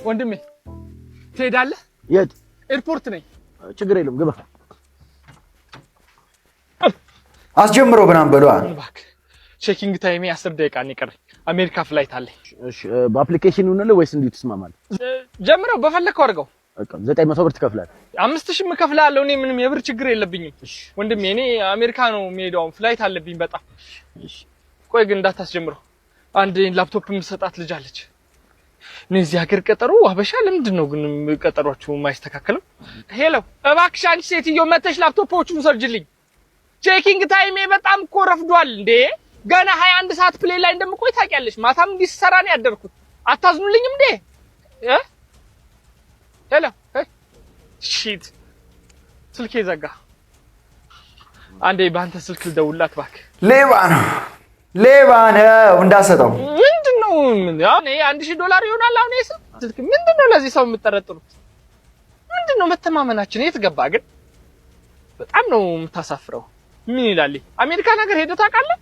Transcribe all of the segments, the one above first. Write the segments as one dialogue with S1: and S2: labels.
S1: ወንድሜ ትሄዳለህ?
S2: የት?
S1: ኤርፖርት ነኝ።
S2: ችግር የለም ግባ። አስጀምሮ ብናም በሏ።
S1: እባክህ ቼኪንግ ታይሜ 10 ደቂቃ ነው የቀረኝ። አሜሪካ ፍላይት አለኝ።
S2: እሺ በአፕሊኬሽን ይሁንልህ ወይስ እንዴት ትስማማለህ?
S1: ጀምረው በፈለከው አድርገው።
S2: በቃ 900 ብር ትከፍላለህ።
S1: 5000 እከፍላለሁ። እኔ ምንም የብር ችግር የለብኝም። ወንድሜ እኔ አሜሪካ ነው የምሄደው። ፍላይት አለብኝ በጣም።
S2: እሺ
S1: ቆይ ግን እንዳታስጀምረው። አንድ ላፕቶፕ የምሰጣት ልጅ አለች። እነዚህ ሀገር ቀጠሮ አበሻ ለምንድን ነው ግን ቀጠሯችሁ የማይስተካከለው? ሄሎ እባክሽ አንቺ ሴትዮ መተሽ ላፕቶፖቹን ሰርጅልኝ። ቼኪንግ ታይሜ በጣም እኮ ረፍዷል እንዴ። ገና 21 ሰዓት ፕሌይ ላይ እንደምቆይ ታውቂያለሽ። ማታም እንዲህ ስሰራ ነው ያደርኩት። አታዝኑልኝም እንዴ? ሄሎ ሺት ስልኬ ዘጋ። አንዴ ባንተ ስልክ ልደውልላት እባክህ።
S2: ሌባ ነው እንዳሰጠው።
S1: ምንድነው? ምን ያው $1000 ይሆናል አሁን ስልክ። ምንድነው ለዚህ ሰው የምትጠረጥሩት? ምንድነው መተማመናችን የት ገባ ግን? በጣም ነው የምታሳፍረው። ምን ይላል? አሜሪካን ሀገር ሄደህ ታውቃለህ?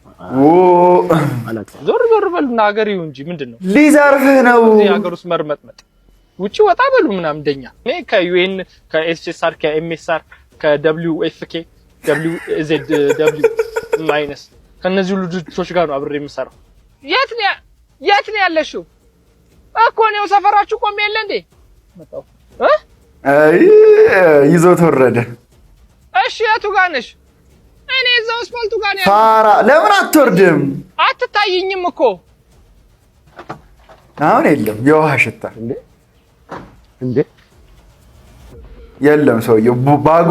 S1: ዞር በሉና ሀገር ይሁን እንጂ ምንድነው?
S2: ሊዘርፍህ ነው።
S1: እዚህ ሀገር ውስጥ መርመጥመጥ። ውጪ ወጣ በሉ ምናምን እንደኛ። እኔ ከዩኤን ከኤስኤስአር ከኤምኤስአር ከደብሊውኤፍኬ ደብሊውዜድደብሊው ማይነስ ከነዚህ ሁሉ ድርጅቶች ጋር ነው አብሬ የምሰራው። የት ነው ያለሽው? እኮ ነው ሰፈራችሁ ቆሜ የለ እንዴ? መጣው
S2: አይ ይዞት ወረደ።
S1: እሺ የቱ ጋር ነሽ? እኔ እዛው አስፋልቱ ጋር ነኝ።
S2: ፋራ ለምን አትወርድም?
S1: አትታይኝም እኮ
S2: አሁን የለም የውሃ ሽታ እንዴ የለም። ሰውዬው ባግ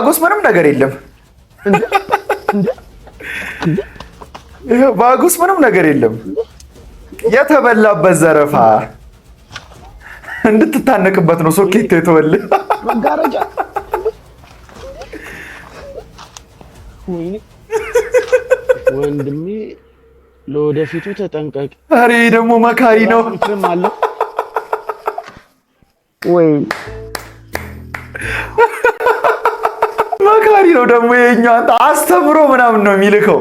S2: ውስጥ ምንም ነገር የለም እንዴ ባግ ውስጥ ምንም ነገር የለም። የተበላበት ዘረፋ እንድትታነቅበት ነው ሶኬት የተወለ መጋረጃ።
S3: ወንድሜ ለወደፊቱ ተጠንቀቅ።
S2: አሬ ደግሞ መካሪ ነው
S3: አለ ወይ
S2: መካሪ ነው ደግሞ የኛው አስተምሮ ምናምን ነው የሚልከው።